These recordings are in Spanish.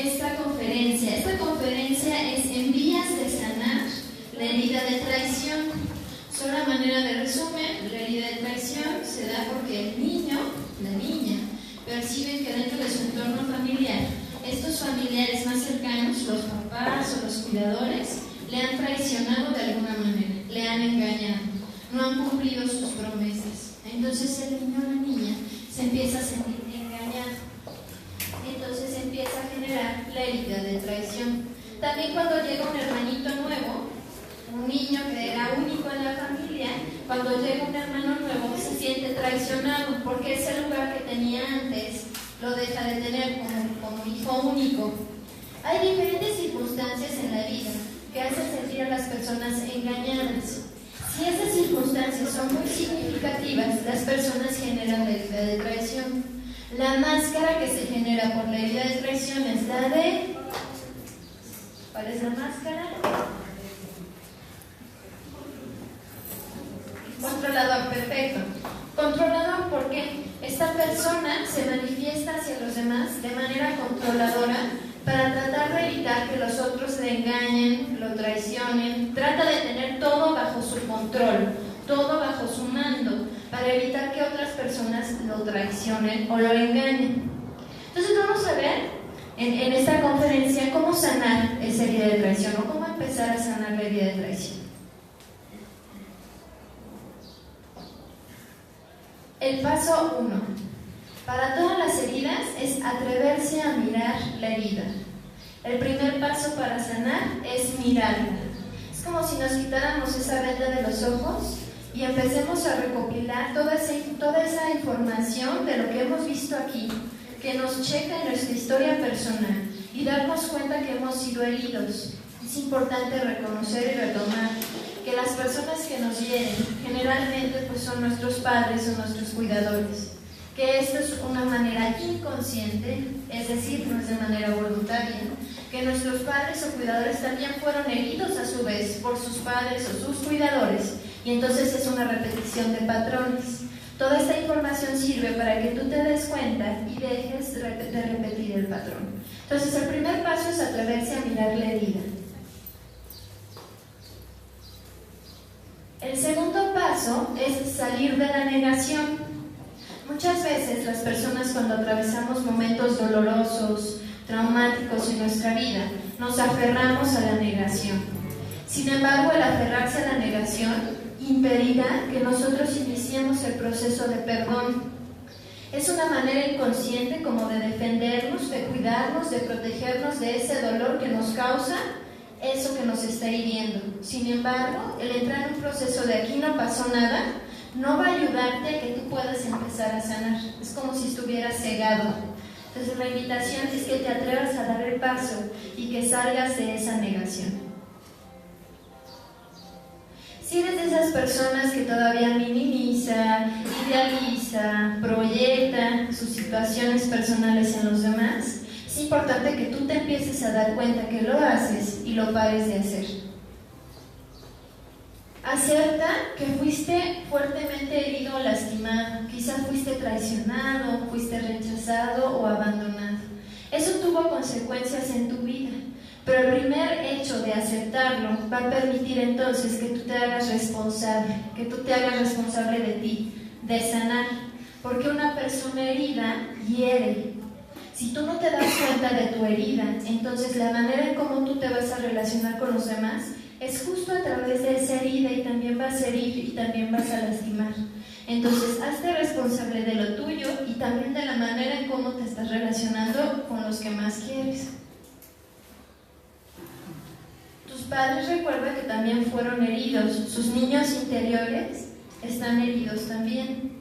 esta conferencia. Esta conferencia es en vías de sanar la herida de traición. Solo a manera de resumen, la herida de traición se da porque el niño, la niña, perciben que dentro de su entorno familiar, estos familiares más cercanos, los papás o los cuidadores, le han traicionado de alguna manera, le han engañado, no han cumplido sus promesas. Entonces el niño o la niña se empieza a sentir engañado. Entonces empieza a generar la herida de traición. También cuando llega un hermanito nuevo, un niño que era único en la familia, cuando llega un hermano nuevo se siente traicionado porque ese lugar que tenía antes lo deja de tener como hijo único. Hay diferentes circunstancias en la vida que hacen sentir a las personas engañadas. Si esas circunstancias son muy significativas, las personas generan la herida de traición. La máscara que se genera por la herida de traición es la de... ¿Cuál es la máscara? Controlador, perfecto. Controlador porque esta persona se manifiesta hacia los demás de manera controladora para tratar de evitar que los otros le engañen, lo traicionen. Trata de tener todo bajo su control, todo bajo su mando, para evitar que otras personas lo traicionen o lo engañen. Entonces vamos a ver en esta conferencia cómo sanar esa herida de traición o cómo empezar a sanar la herida de traición. El paso 1. Para todas las heridas es atreverse a mirar la herida. El primer paso para sanar es mirarla. Es como si nos quitáramos esa venda de los ojos y empecemos a recopilar toda esa información de lo que hemos visto aquí, que nos checa en nuestra historia personal y darnos cuenta que hemos sido heridos. Es importante reconocer y retomar que las personas que nos hieren generalmente pues son nuestros padres o nuestros cuidadores, que esto es una manera inconsciente, es decir, no es de manera voluntaria, que nuestros padres o cuidadores también fueron heridos a su vez por sus padres o sus cuidadores, y entonces es una repetición de patrones. Toda esta información sirve para que tú te des cuenta y dejes de repetir el patrón. Entonces el primer paso es atreverse a mirar la herida. El segundo paso es salir de la negación. Muchas veces las personas cuando atravesamos momentos dolorosos, traumáticos en nuestra vida, nos aferramos a la negación. Sin embargo, el aferrarse a la negación impedirá que nosotros iniciemos el proceso de perdón. Es una manera inconsciente como de defendernos, de cuidarnos, de protegernos de ese dolor que nos causa eso que nos está hiriendo. Sin embargo, el entrar en un proceso de aquí no pasó nada, no va a ayudarte a que tú puedas empezar a sanar. Es como si estuvieras cegado. Entonces la invitación es que te atrevas a dar el paso y que salgas de esa negación. Si eres de esas personas que todavía minimiza, idealiza, proyecta sus situaciones personales en los demás, es importante que tú te empieces a dar cuenta que lo haces y lo pares de hacer. Acepta que fuiste fuertemente herido o lastimado, quizás fuiste traicionado, fuiste rechazado o abandonado. Eso tuvo consecuencias en tu vida, pero el primer hecho de aceptarlo va a permitir entonces que tú te hagas responsable, de ti, de sanar, porque una persona herida hiere. Si tú no te das cuenta de tu herida, entonces la manera en cómo tú te vas a relacionar con los demás es justo a través de esa herida y también vas a herir y también vas a lastimar. Entonces, hazte responsable de lo tuyo y también de la manera en cómo te estás relacionando con los que más quieres. Tus padres, recuerda que también fueron heridos. Sus niños interiores están heridos también.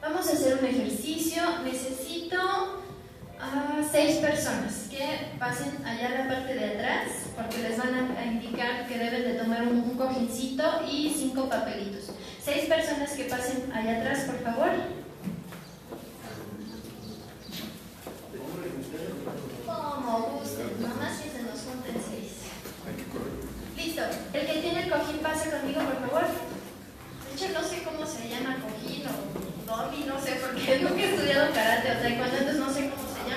Vamos a hacer un ejercicio. Necesito 6 personas que pasen allá a la parte de atrás, porque les van a indicar que deben de tomar un cojincito y 5 papelitos. 6 personas que pasen allá atrás, por favor. Como gusten, nomás que se nos junten 6. Listo. El que tiene el cojín pase conmigo, por favor. De hecho, no sé cómo se llama cojín o domi, no sé, porque nunca he estudiado karate o taekwondo, entonces no sé cómo se llama.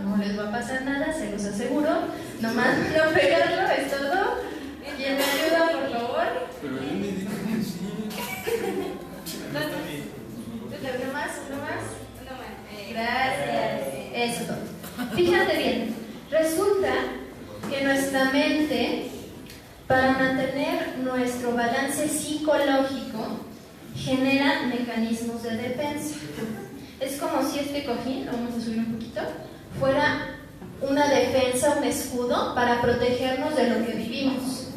no les va a pasar nada, se los aseguro. Nomás no pegarlo, es todo. ¿Quién me ayuda, por favor? Pero él me dijo que sí. ¿Uno más? Gracias. Eso todo. Fíjate bien, resulta que nuestra mente, para mantener nuestro balance psicológico, genera mecanismos de defensa. Es como si este cojín, lo vamos a subir un poquito, fuera una defensa, un escudo para protegernos de lo que vivimos.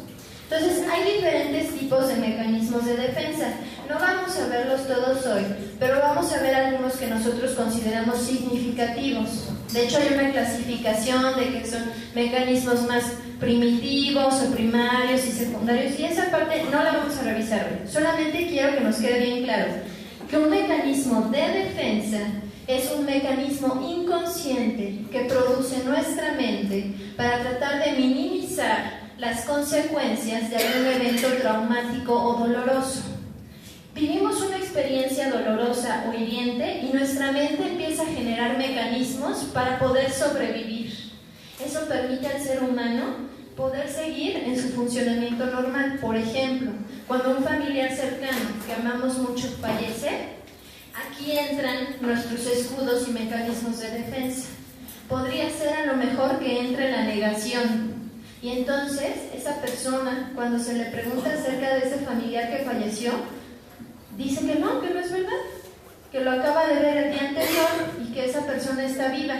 Entonces, hay diferentes tipos de mecanismos de defensa. No vamos a verlos todos hoy, pero vamos a ver algunos que nosotros consideramos significativos. De hecho, hay una clasificación de que son mecanismos más primitivos o primarios y secundarios, y esa parte no la vamos a revisar hoy. Solamente quiero que nos quede bien claro que un mecanismo de defensa es un mecanismo inconsciente que produce nuestra mente para tratar de minimizar las consecuencias de algún evento traumático o doloroso. Vivimos una experiencia dolorosa o hiriente y nuestra mente empieza a generar mecanismos para poder sobrevivir. Eso permite al ser humano poder seguir en su funcionamiento normal. Por ejemplo, cuando un familiar cercano que amamos mucho fallece, aquí entran nuestros escudos y mecanismos de defensa. Podría ser a lo mejor que entre la negación. Y entonces, esa persona, cuando se le pregunta acerca de ese familiar que falleció, dice que no es verdad, que lo acaba de ver el día anterior y que esa persona está viva.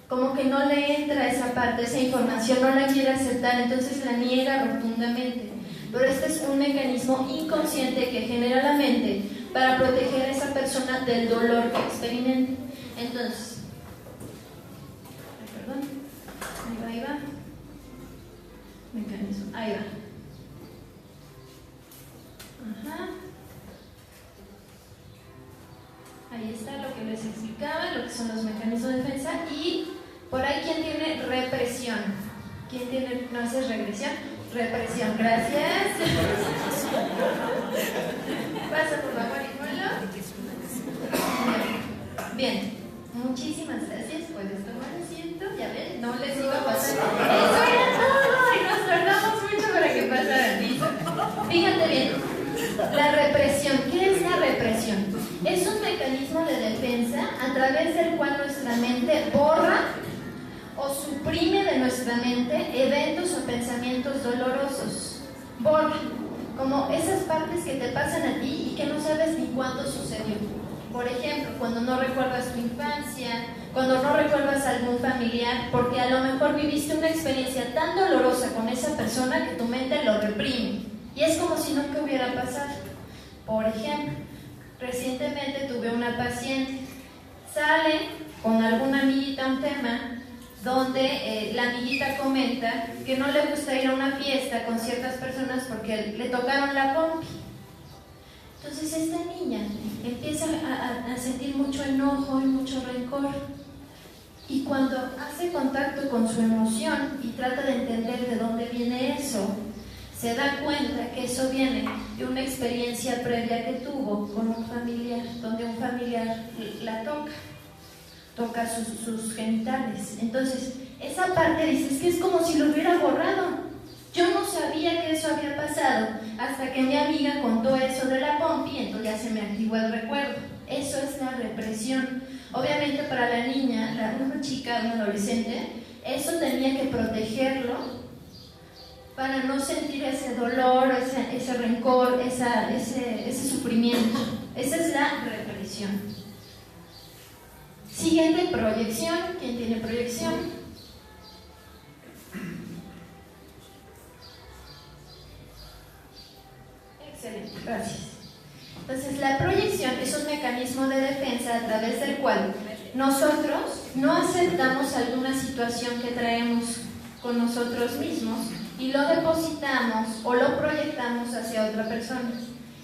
Como que no le entra esa parte, esa información, no la quiere aceptar, entonces la niega rotundamente. Pero este es un mecanismo inconsciente que genera la mente para proteger a esa persona del dolor que experimenta. Entonces, ahí va. Mecanismo, ahí va. Ajá. Ahí está lo que les explicaba, lo que son los mecanismos de defensa. Y por ahí, ¿quién tiene represión? ¿Quién tiene, no haces regresión? Represión, gracias. Pasa por favor y ponlo. Bien, muchísimas gracias. Puedes tomar asiento, ya ven, no les iba a pasar. Eso era todo y nos tardamos mucho para que pasara. Fíjate bien, la represión. ¿Qué es la represión? Es un mecanismo de defensa a través del cual nuestra mente borra o suprime de nuestra mente eventos o pensamientos dolorosos. Borra, como esas partes que te pasan a ti y que no sabes ni cuándo sucedió. Por ejemplo, cuando no recuerdas tu infancia, cuando no recuerdas a algún familiar, porque a lo mejor viviste una experiencia tan dolorosa con esa persona que tu mente lo reprime. Y es como si nunca hubiera pasado. Por ejemplo, recientemente tuve una paciente, sale con alguna amiguita a un tema donde la amiguita comenta que no le gusta ir a una fiesta con ciertas personas porque le tocaron la pompi. Entonces esta niña empieza a sentir mucho enojo y mucho rencor. Y cuando hace contacto con su emoción y trata de entender de dónde viene eso, se da cuenta que eso viene de una experiencia previa que tuvo con un familiar, donde un familiar la toca sus genitales. Entonces, esa parte dices que es como si lo hubiera borrado. Yo no sabía que eso había pasado hasta que mi amiga contó eso de la pompi, entonces ya se me activó el recuerdo. Eso es la represión. Obviamente para la niña, una chica, una adolescente, eso tenía que protegerlo para no sentir ese dolor, ese rencor, ese sufrimiento. Esa es la represión. Siguiente, proyección. ¿Quién tiene proyección? Excelente, gracias. Entonces, la proyección es un mecanismo de defensa a través del cual nosotros no aceptamos alguna situación que traemos con nosotros mismos y lo depositamos o lo proyectamos hacia otra persona.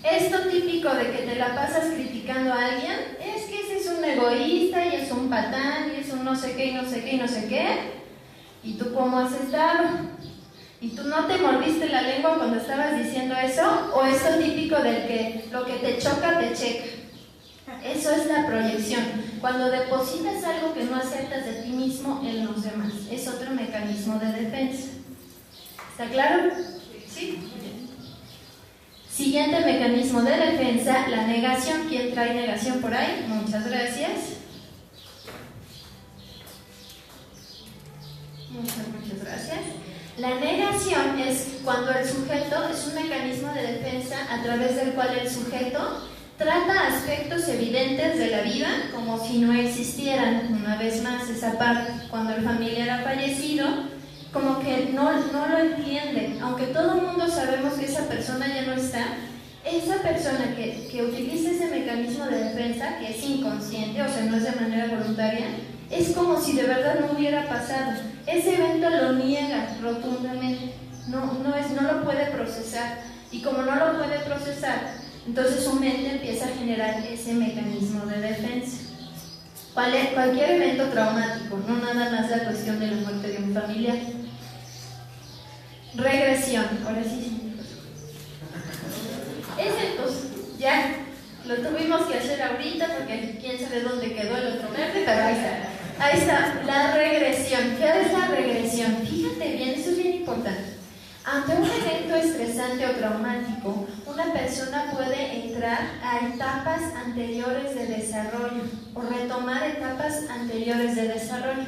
Esto típico de que te la pasas criticando a alguien es que ese es un egoísta y es un patán y es un no sé qué y no sé qué y no sé qué. ¿Y tú cómo has estado? ¿Y tú no te mordiste la lengua cuando estabas diciendo eso? ¿O esto típico del que lo que te choca te checa? Eso es la proyección. Cuando depositas algo que no aceptas de ti mismo en los demás. Es otro mecanismo de defensa. ¿Está claro? ¿Sí? Siguiente mecanismo de defensa, la negación. ¿Quién trae negación por ahí? Muchas gracias. Muchas gracias. La negación es cuando el sujeto es un mecanismo de defensa a través del cual el sujeto trata aspectos evidentes de la vida como si no existieran. Una vez más, esa parte, cuando el familiar ha fallecido, como que no lo entiende. Aunque todo el mundo sabemos que esa persona ya no está, esa persona que utiliza ese mecanismo de defensa, que es inconsciente, o sea, no es de manera voluntaria, es como si de verdad no hubiera pasado. Ese evento lo niega rotundamente, no lo puede procesar. Y como no lo puede procesar, entonces su mente empieza a generar ese mecanismo de defensa. Cualquier evento traumático, no nada más la cuestión de la muerte de un familiar. Regresión, ahora sí. Pues ya lo tuvimos que hacer ahorita porque quién sabe dónde quedó el otro verde, pero ahí está. Ahí está, la regresión. ¿Qué es la regresión? Fíjate bien, esto es bien importante. Ante un evento estresante o traumático, una persona puede entrar a etapas anteriores de desarrollo o retomar etapas anteriores de desarrollo.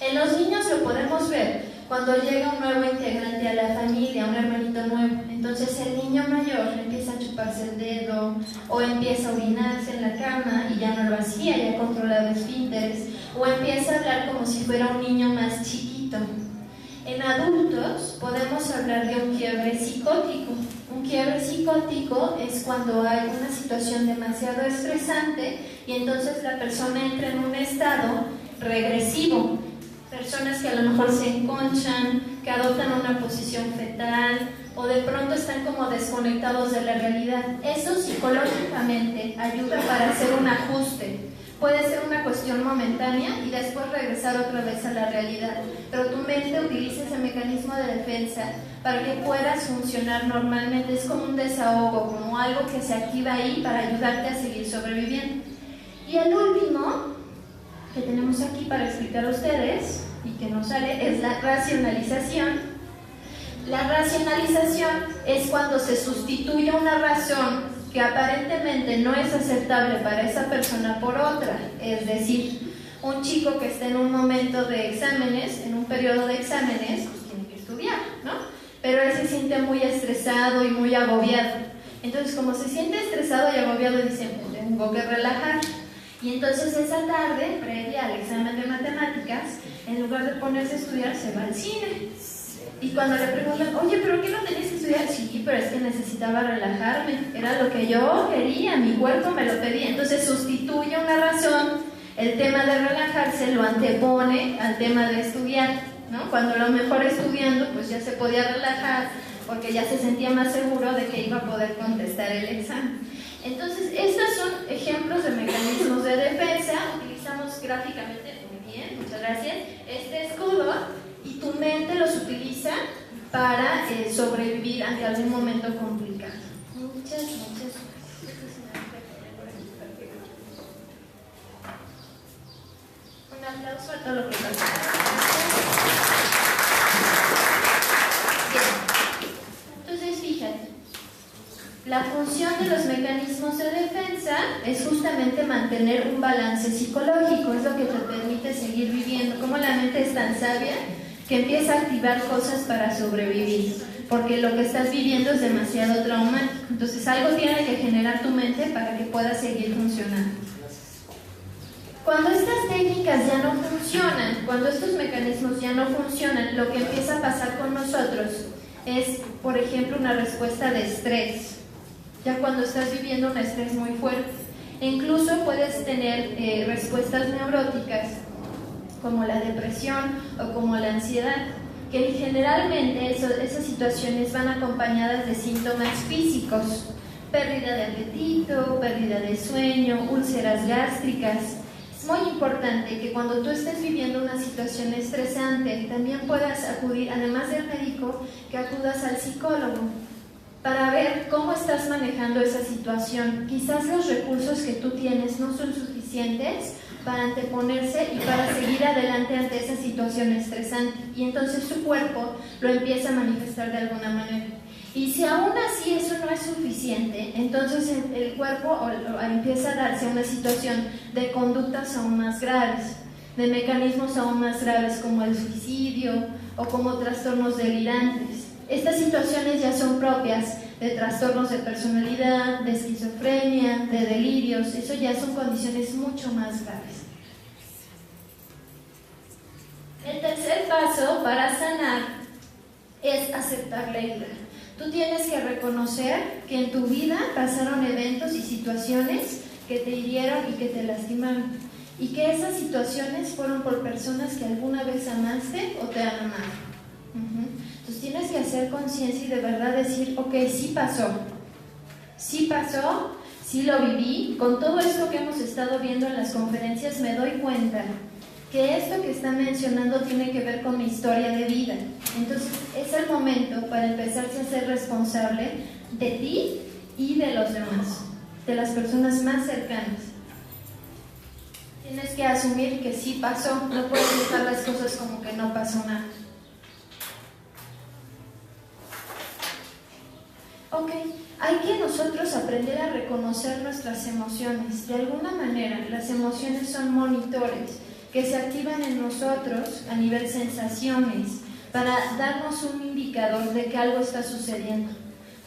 En los niños lo podemos ver cuando llega un nuevo integrante a la familia, un hermanito nuevo. Entonces el niño mayor empieza a chuparse el dedo o empieza a orinarse en la cama y ya no lo hacía, ya controlaba esfínteres, o empieza a hablar como si fuera un niño más chiquito. En adultos podemos hablar de un quiebre psicótico. Un quiebre psicótico es cuando hay una situación demasiado estresante y entonces la persona entra en un estado regresivo. Personas que a lo mejor se enconchan, que adoptan una posición fetal o de pronto están como desconectados de la realidad. Eso psicológicamente ayuda para hacer un ajuste. Puede ser una cuestión momentánea y después regresar otra vez a la realidad, pero tu mente utiliza ese mecanismo de defensa para que puedas funcionar normalmente. Es como un desahogo, como algo que se activa ahí para ayudarte a seguir sobreviviendo. Y el último que tenemos aquí para explicar a ustedes y que nos sale es la racionalización. La racionalización es cuando se sustituye una razón que aparentemente no es aceptable para esa persona por otra. Es decir, un chico que está en un momento de exámenes, en un periodo de exámenes, pues tiene que estudiar, ¿no? Pero él se siente muy estresado y muy agobiado. Entonces, como se siente estresado y agobiado, dice, pues tengo que relajar. Y entonces esa tarde, previa al examen de matemáticas, en lugar de ponerse a estudiar, se va al cine. Y cuando le preguntan, oye, ¿pero qué no tenías que estudiar? Sí, pero es que necesitaba relajarme, era lo que yo quería, mi cuerpo me lo pedía. Entonces sustituye una razón, el tema de relajarse lo antepone al tema de estudiar, ¿no? Cuando a lo mejor estudiando, pues ya se podía relajar, porque ya se sentía más seguro de que iba a poder contestar el examen. Entonces, estos son ejemplos de mecanismos de defensa. Utilizamos gráficamente, muy bien, muchas gracias, este escudo, y tu mente los utiliza para sobrevivir ante algún momento complicado. Muchas gracias. Un aplauso a todo lo que pasa. Entonces, fíjate, la función de los mecanismos de defensa es justamente mantener un balance psicológico, es lo que te permite seguir viviendo. Como la mente es tan sabia que empieza a activar cosas para sobrevivir, porque lo que estás viviendo es demasiado traumático. Entonces algo tiene que generar tu mente para que puedas seguir funcionando. Cuando estas técnicas ya no funcionan, cuando estos mecanismos ya no funcionan, lo que empieza a pasar con nosotros es, por ejemplo, una respuesta de estrés. Ya cuando estás viviendo un estrés muy fuerte, e incluso puedes tener respuestas neuróticas como la depresión o como la ansiedad, que generalmente esas situaciones van acompañadas de síntomas físicos: pérdida de apetito, pérdida de sueño, úlceras gástricas. Es muy importante que cuando tú estés viviendo una situación estresante también puedas acudir, además del médico, que acudas al psicólogo. para ver cómo estás manejando esa situación. Quizás los recursos que tú tienes no son suficientes para anteponerse y para seguir adelante ante esa situación estresante, y entonces tu cuerpo lo empieza a manifestar de alguna manera. Y si aún así eso no es suficiente, entonces el cuerpo empieza a darse una situación de conductas aún más graves, de mecanismos aún más graves como el suicidio o como trastornos delirantes. Estas situaciones ya son propias de trastornos de personalidad, de esquizofrenia, de delirios. Eso ya son condiciones mucho más graves. El tercer paso para sanar es aceptar la herida. Tú tienes que reconocer que en tu vida pasaron eventos y situaciones que te hirieron y que te lastimaron, y que esas situaciones fueron por personas que alguna vez amaste o te han amado. Entonces tienes que hacer conciencia y de verdad decir, ok, sí pasó, sí lo viví. Con todo esto que hemos estado viendo en las conferencias me doy cuenta que esto que están mencionando tiene que ver con mi historia de vida. Entonces es el momento para empezarse a ser responsable de ti y de los demás, de las personas más cercanas. Tienes que asumir que sí pasó, no puedes dejar las cosas como que no pasó nada. Ok, hay que nosotros aprender a reconocer nuestras emociones. De alguna manera, las emociones son monitores que se activan en nosotros a nivel sensaciones para darnos un indicador de que algo está sucediendo.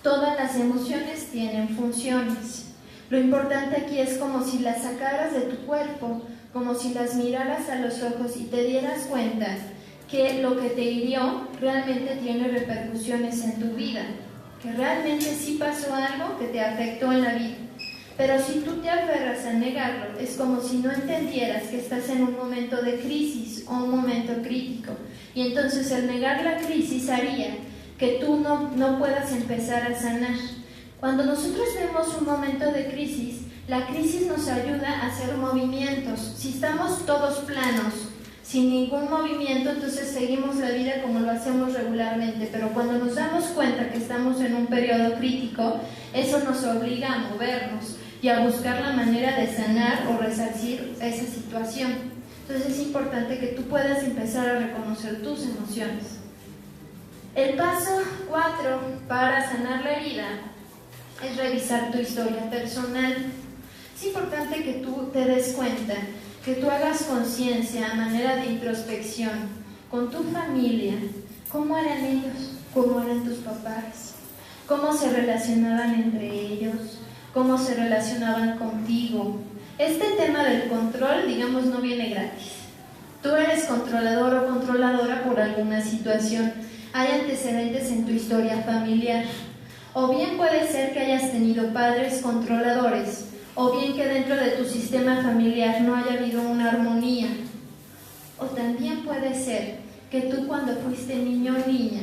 Todas las emociones tienen funciones. Lo importante aquí es como si las sacaras de tu cuerpo, como si las miraras a los ojos y te dieras cuenta que lo que te hirió realmente tiene repercusiones en tu vida, que realmente sí pasó algo que te afectó en la vida. Pero si tú te aferras a negarlo, es como si no entendieras que estás en un momento de crisis o un momento crítico. Y entonces el negar la crisis haría que tú no puedas empezar a sanar. Cuando nosotros vemos un momento de crisis, la crisis nos ayuda a hacer movimientos. Si estamos todos planos, sin ningún movimiento, entonces seguimos la vida como lo hacemos regularmente. Pero cuando nos damos cuenta que estamos en un periodo crítico, eso nos obliga a movernos y a buscar la manera de sanar o resarcir esa situación. Entonces es importante que tú puedas empezar a reconocer tus emociones. El paso 4 para sanar la herida es revisar tu historia personal. Es importante que tú te des cuenta, que tú hagas conciencia a manera de introspección con tu familia. ¿Cómo eran ellos? ¿Cómo eran tus papás? ¿Cómo se relacionaban entre ellos? ¿Cómo se relacionaban contigo? Este tema del control, digamos, no viene gratis. Tú eres controlador o controladora por alguna situación. Hay antecedentes en tu historia familiar. O bien puede ser que hayas tenido padres controladores, o bien que dentro de tu sistema familiar no haya habido una armonía. O también puede ser que tú cuando fuiste niño o niña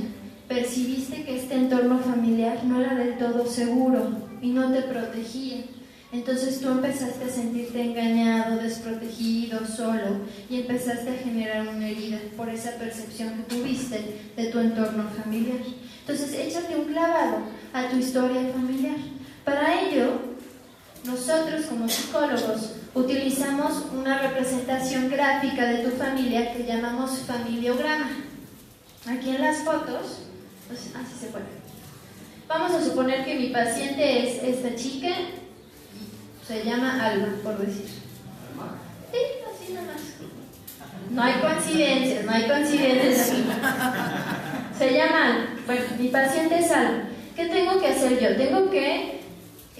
percibiste que este entorno familiar no era del todo seguro y no te protegía. Entonces tú empezaste a sentirte engañado, desprotegido, solo, y empezaste a generar una herida por esa percepción que tuviste de tu entorno familiar. Entonces échate un clavado a tu historia familiar. Para ello, nosotros como psicólogos utilizamos una representación gráfica de tu familia que llamamos familiograma. Aquí en las fotos, pues, así se puede. Vamos a suponer que mi paciente es esta chica, se llama Alma, por decir. Sí, así nomás. No hay coincidencias, no hay coincidencias aquí. Se llama Alma. Bueno, mi paciente es Alma. ¿Qué tengo que hacer yo? Tengo que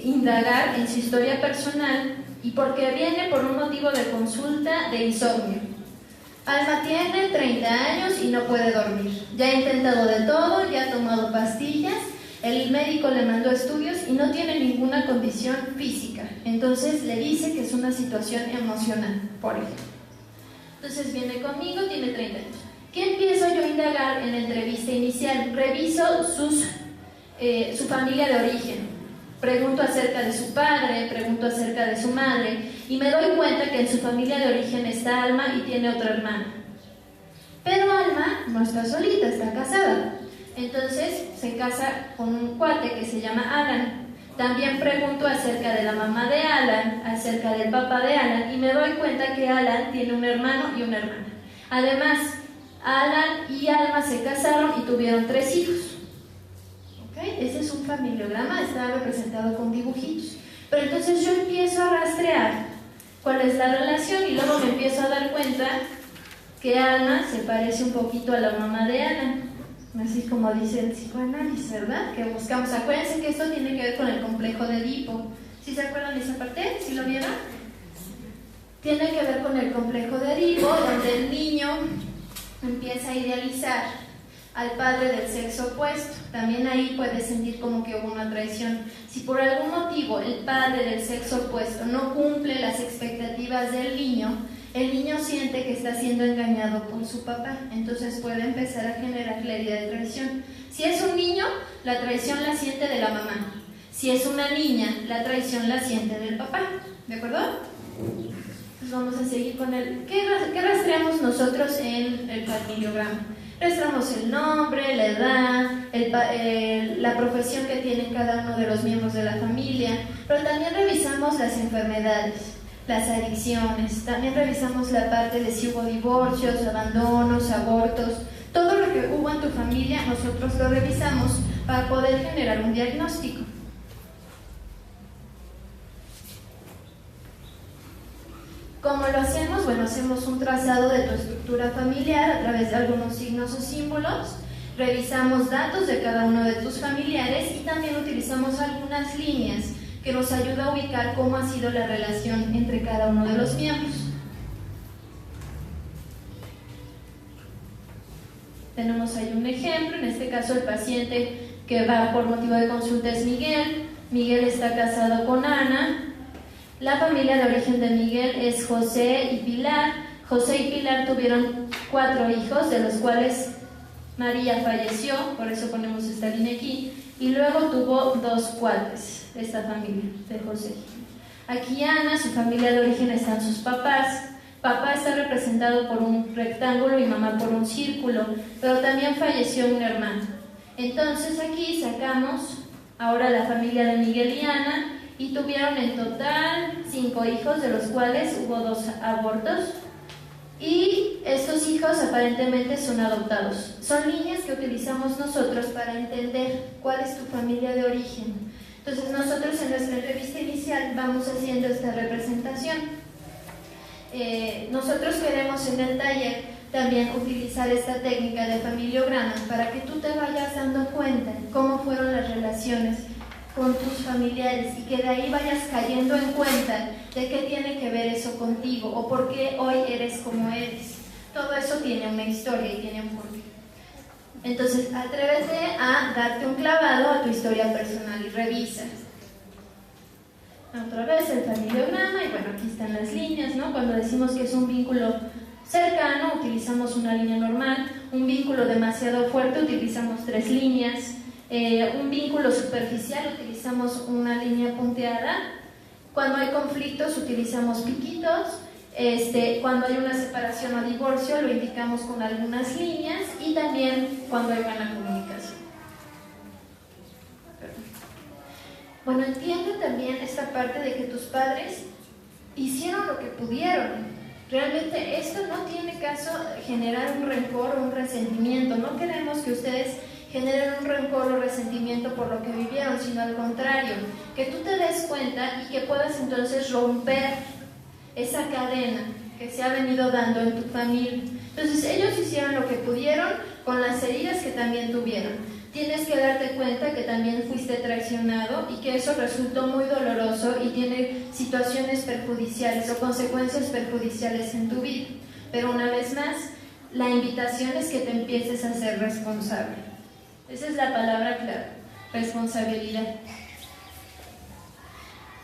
indagar en su historia personal y porque viene por un motivo de consulta de insomnio. Alma tiene 30 años y no puede dormir. Ya ha intentado de todo, ya ha tomado pastillas, el médico le mandó estudios y no tiene ninguna condición física. Entonces le dice que es una situación emocional, por ejemplo. Entonces viene conmigo, tiene 30 años. ¿Qué empiezo yo a indagar en la entrevista inicial? Reviso su familia de origen. Pregunto acerca de su padre, pregunto acerca de su madre y me doy cuenta que en su familia de origen está Alma y tiene otra hermana. Pero Alma no está solita, está casada. Entonces se casa con un cuate que se llama Alan. También pregunto acerca de la mamá de Alan, acerca del papá de Alan, y me doy cuenta que Alan tiene un hermano y una hermana. Además, Alan y Alma se casaron y tuvieron 3 hijos. ¿Okay? Ese es un familiograma, está representado con dibujitos. Pero entonces yo empiezo a rastrear cuál es la relación y luego me empiezo a dar cuenta que Alma se parece un poquito a la mamá de Alan. Así como dice el psicoanálisis, ¿verdad? Que buscamos. Acuérdense que esto tiene que ver con el complejo de Edipo. ¿Sí se acuerdan de esa parte? ¿Sí lo vieron? Tiene que ver con el complejo de Edipo, donde el niño empieza a idealizar al padre del sexo opuesto. También ahí puede sentir como que hubo una traición. Si por algún motivo el padre del sexo opuesto no cumple las expectativas del niño, el niño siente que está siendo engañado por su papá, entonces puede empezar a generar la herida de traición. Si es un niño, la traición la siente de la mamá. Si es una niña, la traición la siente del papá. ¿De acuerdo? Pues vamos a seguir con el... ¿Qué rastreamos nosotros en el familiograma? Rastreamos el nombre, la edad, la profesión que tiene cada uno de los miembros de la familia, pero también revisamos las enfermedades, las adicciones, también revisamos la parte de si hubo divorcios, abandonos, abortos, todo lo que hubo en tu familia, nosotros lo revisamos para poder generar un diagnóstico. ¿Cómo lo hacemos? Bueno, hacemos un trazado de tu estructura familiar a través de algunos signos o símbolos, revisamos datos de cada uno de tus familiares y también utilizamos algunas líneas que nos ayuda a ubicar cómo ha sido la relación entre cada uno de los miembros. Tenemos ahí un ejemplo, en este caso el paciente que va por motivo de consulta es Miguel. Miguel está casado con Ana. La familia de origen de Miguel es José y Pilar. José y Pilar tuvieron 4 hijos, de los cuales María falleció, por eso ponemos esta línea aquí, y luego tuvo 2 cuates. Esta familia de José. Aquí Ana, su familia de origen están sus papás. Papá está representado por un rectángulo y mamá por un círculo, pero también falleció un hermano. Entonces aquí sacamos ahora la familia de Miguel y Ana y tuvieron en total 5 hijos, de los cuales hubo 2 abortos. Y estos hijos aparentemente son adoptados. Son líneas que utilizamos nosotros para entender cuál es tu familia de origen. Entonces nosotros en nuestra entrevista inicial vamos haciendo esta representación. Nosotros queremos en el taller también utilizar esta técnica de familiogramas para que tú te vayas dando cuenta cómo fueron las relaciones con tus familiares y que de ahí vayas cayendo en cuenta de qué tiene que ver eso contigo o por qué hoy eres como eres. Todo eso tiene una historia y tiene un porqué. Entonces, atrévete a darte un clavado a tu historia personal y revisa. Otra vez el familiograma, y bueno, aquí están las líneas, ¿no? Cuando decimos que es un vínculo cercano, utilizamos una línea normal. Un vínculo demasiado fuerte, utilizamos 3 líneas. Un vínculo superficial, utilizamos una línea punteada. Cuando hay conflictos, utilizamos piquitos. Cuando hay una separación o divorcio lo indicamos con algunas líneas y también cuando hay buena comunicación. Bueno, entiende también esta parte de que tus padres hicieron lo que pudieron. Realmente esto no tiene caso generar un rencor o un resentimiento. No queremos que ustedes generen un rencor o resentimiento por lo que vivieron, sino al contrario, que tú te des cuenta y que puedas entonces romper esa cadena que se ha venido dando en tu familia. Entonces ellos hicieron lo que pudieron con las heridas que también tuvieron. Tienes que darte cuenta que también fuiste traicionado y que eso resultó muy doloroso y tiene situaciones perjudiciales o consecuencias perjudiciales en tu vida. Pero una vez más, la invitación es que te empieces a ser responsable. Esa es la palabra clave, responsabilidad.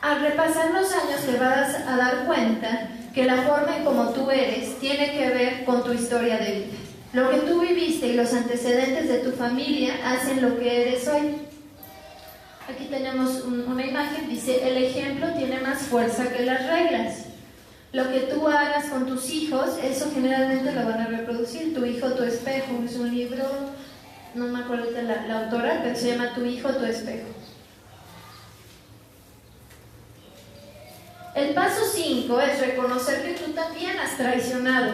Al repasar los años te vas a dar cuenta que la forma en como tú eres tiene que ver con tu historia de vida. Lo que tú viviste y los antecedentes de tu familia hacen lo que eres hoy. Aquí tenemos una imagen, dice, el ejemplo tiene más fuerza que las reglas. Lo que tú hagas con tus hijos, eso generalmente lo van a reproducir. Tu hijo, tu espejo, es un libro no me acuerdo de la autora, pero se llama Tu hijo, tu espejo. El paso 5 es reconocer que tú también has traicionado.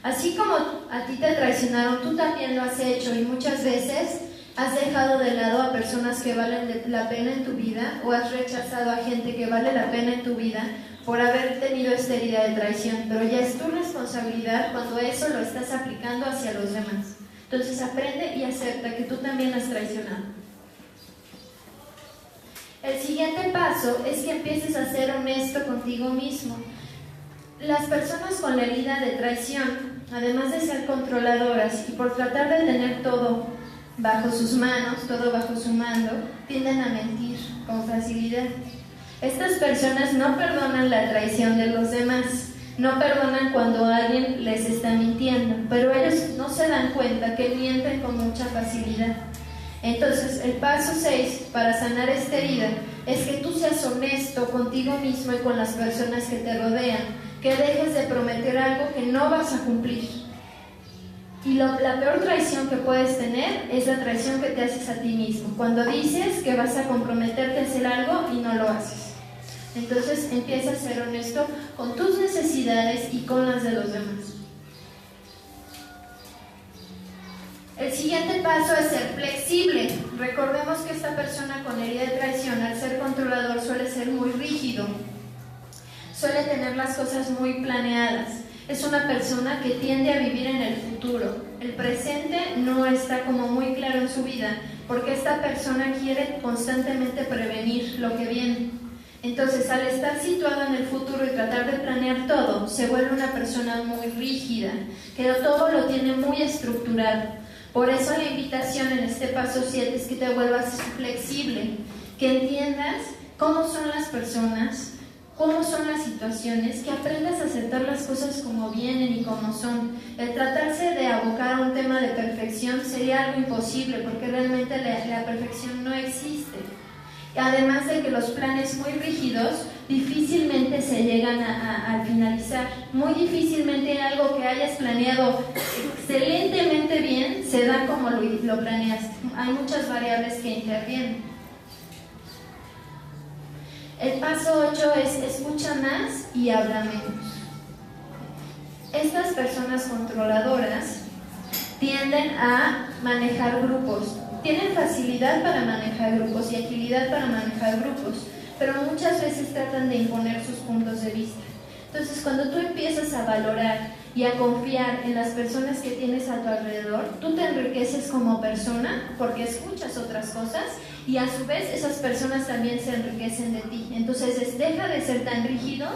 Así como a ti te traicionaron, tú también lo has hecho, y muchas veces has dejado de lado a personas que valen la pena en tu vida, o has rechazado a gente que vale la pena en tu vida por haber tenido esta herida de traición, pero ya es tu responsabilidad cuando eso lo estás aplicando hacia los demás. Entonces aprende y acepta que tú también has traicionado. El siguiente paso es que empieces a ser honesto contigo mismo. Las personas con la herida de traición, además de ser controladoras y por tratar de tener todo bajo sus manos, todo bajo su mando, tienden a mentir con facilidad. Estas personas no perdonan la traición de los demás, no perdonan cuando alguien les está mintiendo, pero ellos no se dan cuenta que mienten con mucha facilidad. Entonces, el paso 6 para sanar esta herida es que tú seas honesto contigo mismo y con las personas que te rodean, que dejes de prometer algo que no vas a cumplir. Y la peor traición que puedes tener es la traición que te haces a ti mismo, cuando dices que vas a comprometerte a hacer algo y no lo haces. Entonces empieza a ser honesto con tus necesidades y con las de los demás. El siguiente paso es ser flexible. Recordemos que esta persona con herida de traición, al ser controlador, suele ser muy rígido, suele tener las cosas muy planeadas. Es una persona que tiende a vivir en el futuro. El presente no está como muy claro en su vida, porque esta persona quiere constantemente prevenir lo que viene. Entonces, al estar situado en el futuro y tratar de planear todo, se vuelve una persona muy rígida, que todo lo tiene muy estructurado. Por eso la invitación en este paso 7 es que te vuelvas flexible, que entiendas cómo son las personas, cómo son las situaciones, que aprendas a aceptar las cosas como vienen y como son. El tratarse de abocar a un tema de perfección sería algo imposible, porque realmente la perfección no existe. Además de que los planes muy rígidos difícilmente se llegan a finalizar. Muy difícilmente algo que hayas planeado excelentemente bien se da como lo planeaste. Hay muchas variables que intervienen. El paso 8 es escucha más y habla menos. Estas personas controladoras tienden a manejar grupos. Tienen facilidad para manejar grupos y agilidad para manejar grupos, pero muchas veces tratan de imponer sus puntos de vista. Entonces, cuando tú empiezas a valorar y a confiar en las personas que tienes a tu alrededor, tú te enriqueces como persona porque escuchas otras cosas y a su vez esas personas también se enriquecen de ti. Entonces, deja de ser tan rígido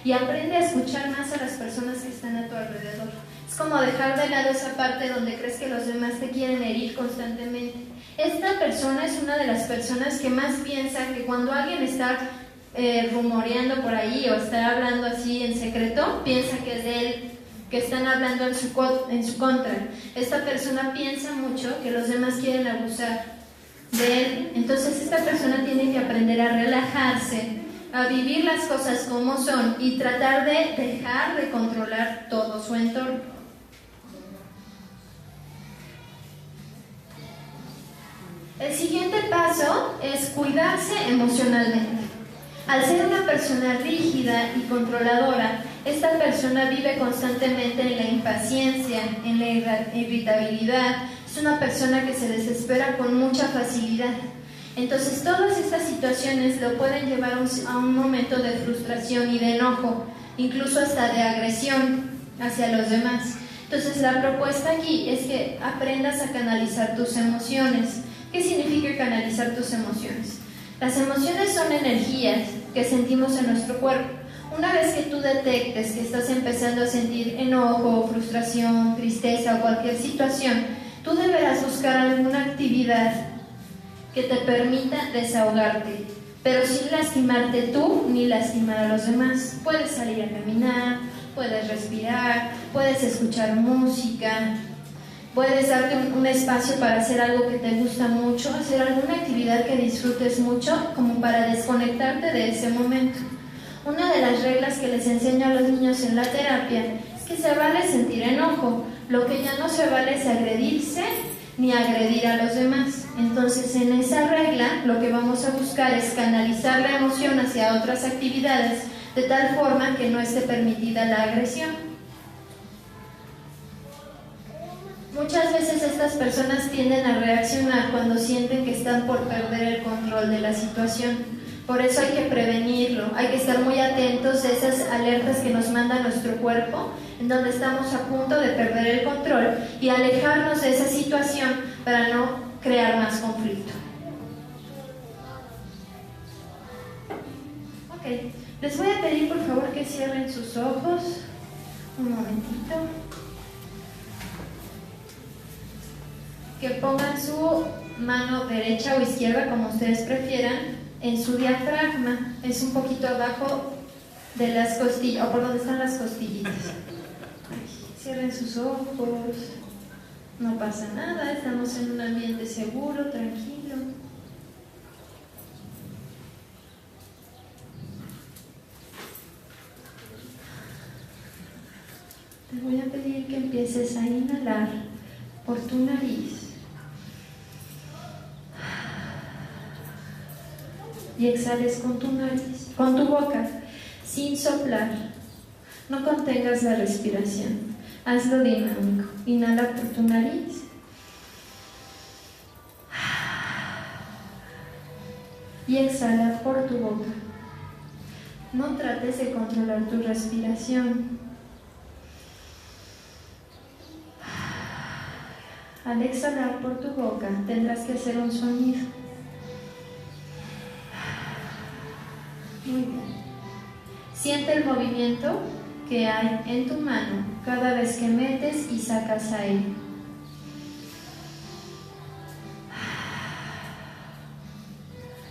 y aprende a escuchar más a las personas que están a tu alrededor. Es como dejar de lado esa parte donde crees que los demás te quieren herir constantemente. Esta persona es una de las personas que más piensa que cuando alguien está rumoreando por ahí o está hablando así en secreto, piensa que es de él, que están hablando en su contra. Esta persona piensa mucho que los demás quieren abusar de él. Entonces esta persona tiene que aprender a relajarse, a vivir las cosas como son y tratar de dejar de controlar todo su entorno. El siguiente paso es cuidarse emocionalmente. Al ser una persona rígida y controladora, esta persona vive constantemente en la impaciencia, en la irritabilidad. Es una persona que se desespera con mucha facilidad. Entonces, todas estas situaciones lo pueden llevar a un momento de frustración y de enojo, incluso hasta de agresión hacia los demás. Entonces, la propuesta aquí es que aprendas a canalizar tus emociones. ¿Qué significa canalizar tus emociones? Las emociones son energías que sentimos en nuestro cuerpo. Una vez que tú detectes que estás empezando a sentir enojo, frustración, tristeza o cualquier situación, tú deberás buscar alguna actividad que te permita desahogarte, pero sin lastimarte tú ni lastimar a los demás. Puedes salir a caminar, puedes respirar, puedes escuchar música, puedes darte un espacio para hacer algo que te gusta mucho, hacer alguna actividad que disfrutes mucho, como para desconectarte de ese momento. Una de las reglas que les enseño a los niños en la terapia es que se vale sentir enojo. Lo que ya no se vale es agredirse ni agredir a los demás. Entonces, en esa regla, lo que vamos a buscar es canalizar la emoción hacia otras actividades de tal forma que no esté permitida la agresión. Muchas veces estas personas tienden a reaccionar cuando sienten que están por perder el control de la situación. Por eso hay que prevenirlo, hay que estar muy atentos a esas alertas que nos manda nuestro cuerpo, en donde estamos a punto de perder el control y alejarnos de esa situación para no crear más conflicto. Ok, les voy a pedir por favor que cierren sus ojos un momentito. Que pongan su mano derecha o izquierda, como ustedes prefieran, en su diafragma. Es un poquito abajo de las costillas, o por donde están las costillitas. Cierren sus ojos. No pasa nada, estamos en un ambiente seguro, tranquilo. Te voy a pedir que empieces a inhalar por tu nariz y exhales con tu nariz, con tu boca, sin soplar. No contengas la respiración, hazlo dinámico. Inhala por tu nariz y exhala por tu boca. No trates de controlar tu respiración. Al exhalar por tu boca tendrás que hacer un sonido. Muy bien. Siente el movimiento que hay en tu mano cada vez que metes y sacas aire.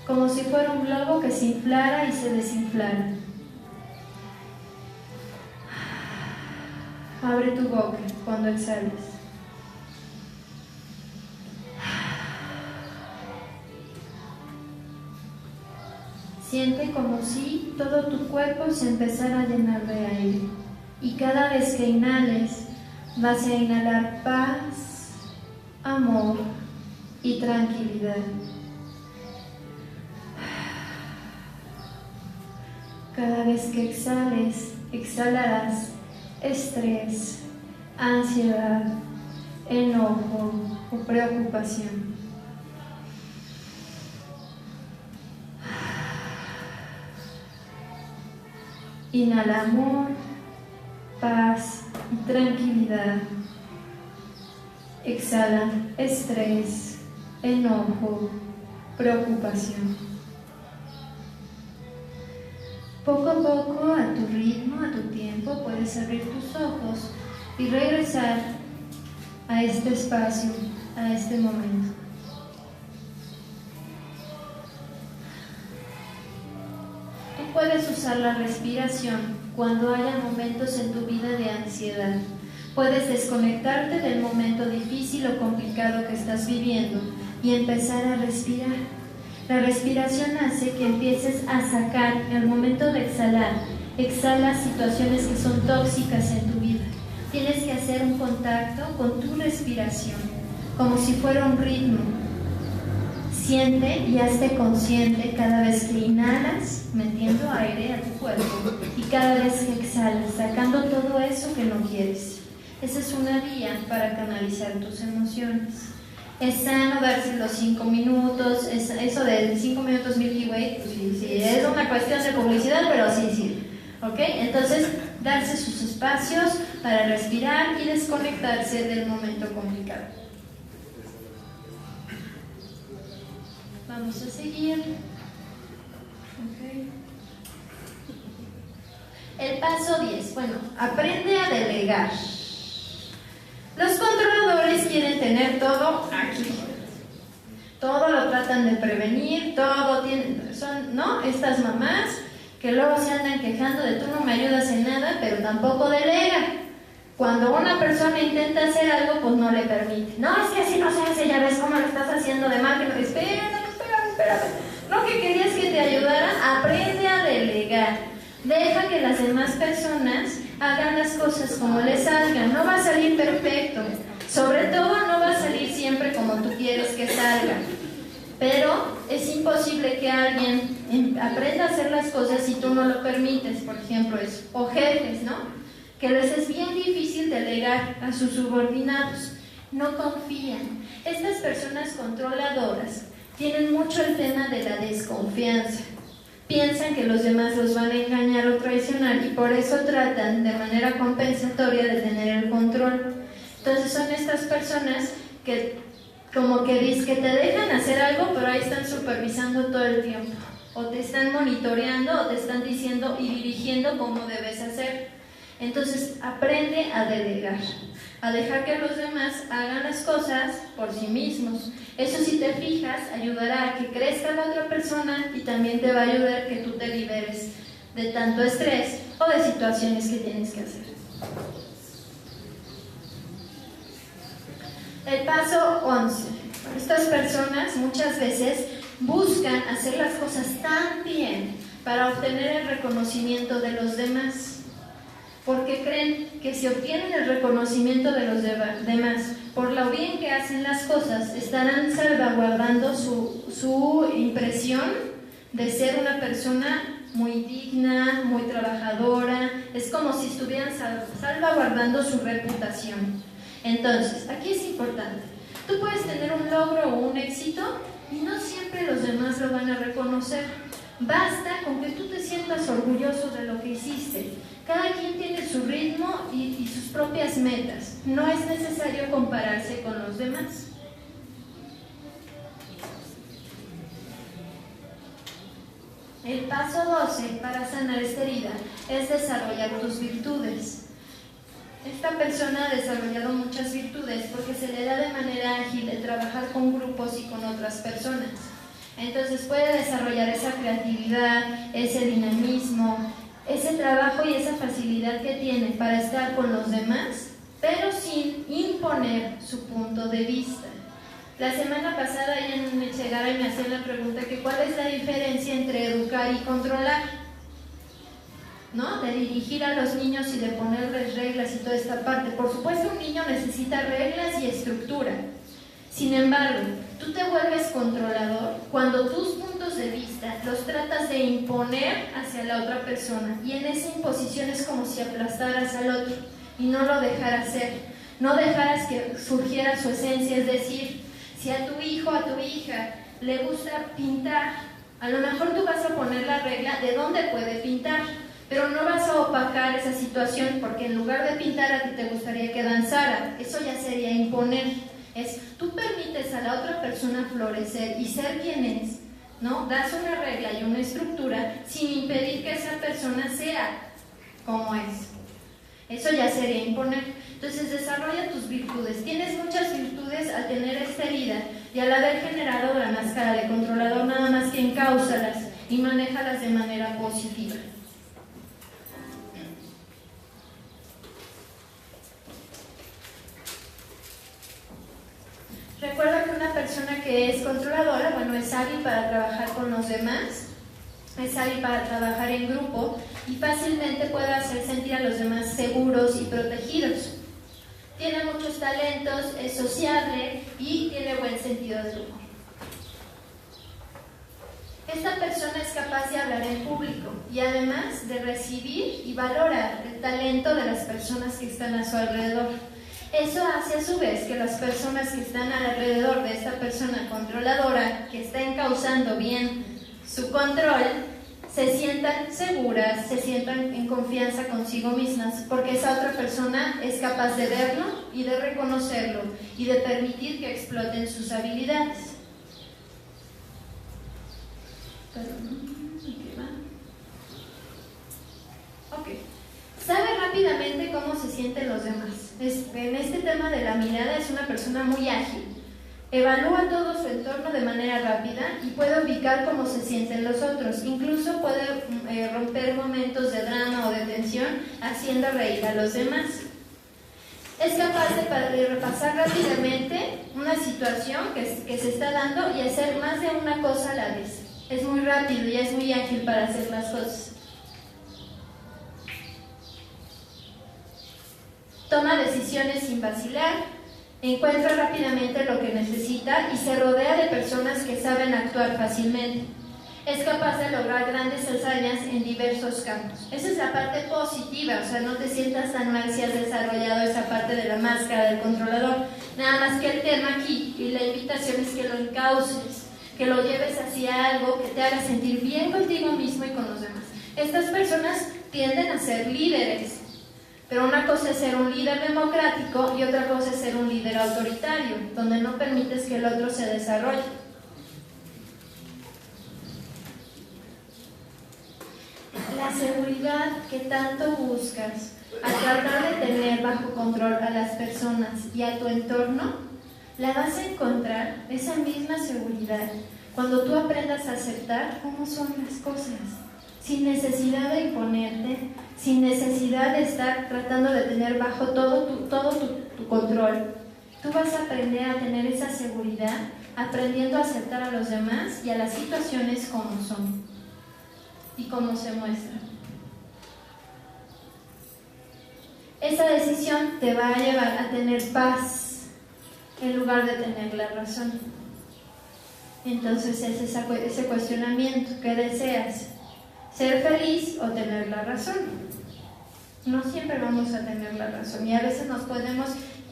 Como si fuera un globo que se inflara y se desinflara. Abre tu boca cuando exhales. Siente como si todo tu cuerpo se empezara a llenar de aire. Y cada vez que inhales, vas a inhalar paz, amor y tranquilidad. Cada vez que exhales, exhalarás estrés, ansiedad, enojo o preocupación. Inhala amor, paz y tranquilidad. Exhala estrés, enojo, preocupación. Poco a poco, a tu ritmo, a tu tiempo, puedes abrir tus ojos y regresar a este espacio, a este momento. Puedes usar la respiración cuando haya momentos en tu vida de ansiedad. Puedes desconectarte del momento difícil o complicado que estás viviendo y empezar a respirar. La respiración hace que empieces a sacar, en el momento de exhalar, exhalas situaciones que son tóxicas en tu vida. Tienes que hacer un contacto con tu respiración, como si fuera un ritmo. Siente y hazte consciente cada vez que inhalas, metiendo aire a tu cuerpo, y cada vez que exhalas, sacando todo eso que no quieres. Esa es una vía para canalizar tus emociones. Es sano darse los 5 minutos, eso de 5 minutos Milky Way, pues sí, es una cuestión de publicidad, pero sí. ¿Ok? Entonces, darse sus espacios para respirar y desconectarse del momento complicado. Vamos a seguir. Okay. El paso 10. Bueno, aprende a delegar. Los controladores quieren tener todo aquí. Todo lo tratan de prevenir, todo tienen, ¿no? Estas mamás que luego se andan quejando de tú no me ayudas en nada, pero tampoco delega. Cuando una persona intenta hacer algo, pues no le permite. No, es que así no se hace, ya ves cómo lo estás haciendo de mal. Espérame. No que querías que te ayudaran, aprende a delegar. Deja que las demás personas hagan las cosas como les salgan. No va a salir perfecto. Sobre todo no va a salir siempre como salga. Pero es imposible que alguien aprenda a hacer las cosas si tú no lo permites. Por ejemplo, o jefes, ¿no? Que les es bien difícil delegar a sus subordinados. No confían. Estas personas controladoras tienen mucho el tema de la desconfianza. Piensan que los demás los van a engañar o traicionar y por eso tratan de manera compensatoria de tener el control. Entonces son estas personas que como que te dejan hacer algo, pero ahí están supervisando todo el tiempo. O te están monitoreando o te están diciendo y dirigiendo cómo debes hacer. Entonces aprende a delegar, a dejar que los demás hagan las cosas por sí mismos. Eso, si te fijas, ayudará a que crezca la otra persona y también te va a ayudar a que tú te liberes de tanto estrés o de situaciones que tienes que hacer. El paso 11. Estas personas muchas veces buscan hacer las cosas tan bien para obtener el reconocimiento de los demás. Porque creen que si obtienen el reconocimiento de los demás por lo bien que hacen las cosas, estarán salvaguardando su impresión de ser una persona muy digna, muy trabajadora. Es como si estuvieran salvaguardando su reputación. Entonces, aquí es importante. Tú puedes tener un logro o un éxito y no siempre los demás lo van a reconocer. Basta con que tú te sientas orgulloso de lo que hiciste. Cada quien tiene su ritmo y sus propias metas. No es necesario compararse con los demás. El paso 12 para sanar esta herida es desarrollar tus virtudes. Esta persona ha desarrollado muchas virtudes porque se le da de manera ágil el trabajar con grupos y con otras personas. Entonces puede desarrollar esa creatividad, ese dinamismo, ese trabajo y esa facilidad que tiene para estar con los demás, pero sin imponer su punto de vista. La semana pasada ella me llegaba y me hacía la pregunta que cuál es la diferencia entre educar y controlar, ¿no? De dirigir a los niños y de ponerles reglas y toda esta parte. Por supuesto, un niño necesita reglas y estructura. Sin embargo, tú te vuelves controlador cuando tus puntos de vista los tratas de imponer hacia la otra persona, y en esa imposición es como si aplastaras al otro y no lo dejaras ser, no dejaras que surgiera su esencia. Es decir, si a tu hijo o a tu hija le gusta pintar, a lo mejor tú vas a poner la regla de dónde puede pintar, pero no vas a opacar esa situación porque en lugar de pintar a ti te gustaría que danzara. Eso ya sería imponer. Tú permites a la otra persona florecer y ser quien es, ¿no? Das una regla y una estructura sin impedir que esa persona sea como es. Eso ya sería imponer. Entonces desarrolla tus virtudes. Tienes muchas virtudes al tener esta herida y al haber generado la máscara de controlador, nada más que encáusalas y manéjalas de manera positiva. Recuerda que una persona que es controladora, bueno, es hábil para trabajar con los demás, es hábil para trabajar en grupo y fácilmente puede hacer sentir a los demás seguros y protegidos. Tiene muchos talentos, es sociable y tiene buen sentido del humor. Esta persona es capaz de hablar en público y además de recibir y valorar el talento de las personas que están a su alrededor. Eso hace a su vez que las personas que están alrededor de esta persona controladora, que está encauzando bien su control, se sientan seguras, se sientan en confianza consigo mismas, porque esa otra persona es capaz de verlo y de reconocerlo y de permitir que exploten sus habilidades. Ok. Sabe rápidamente cómo se sienten los demás. En este tema de la mirada es una persona muy ágil. Evalúa todo su entorno de manera rápida y puede ubicar cómo se sienten los otros. Incluso puede romper momentos de drama o de tensión haciendo reír a los demás. Es capaz de repasar rápidamente una situación que se está dando y hacer más de una cosa a la vez. Es muy rápido y es muy ágil para hacer las cosas. Toma decisiones sin vacilar, encuentra rápidamente lo que necesita y se rodea de personas que saben actuar fácilmente. Es capaz de lograr grandes hazañas en diversos campos. Esa es la parte positiva, o sea, no te sientas tan mal si has desarrollado esa parte de la máscara del controlador. Nada más que el tema aquí y la invitación es que lo encauces, que lo lleves hacia algo que te haga sentir bien contigo mismo y con los demás. Estas personas tienden a ser líderes, pero una cosa es ser un líder democrático y otra cosa es ser un líder autoritario, donde no permites que el otro se desarrolle. La seguridad que tanto buscas al tratar de tener bajo control a las personas y a tu entorno, la vas a encontrar, esa misma seguridad, cuando tú aprendas a aceptar cómo son las cosas, sin necesidad de imponerte, sin necesidad de estar tratando de tener bajo todo tu control. Tú vas a aprender a tener esa seguridad, aprendiendo a aceptar a los demás y a las situaciones como son y cómo se muestran. Esa decisión te va a llevar a tener paz en lugar de tener la razón. Entonces es ese cuestionamiento: ¿qué deseas? ¿Ser feliz o tener la razón? No siempre vamos a tener la razón y a veces nos podemos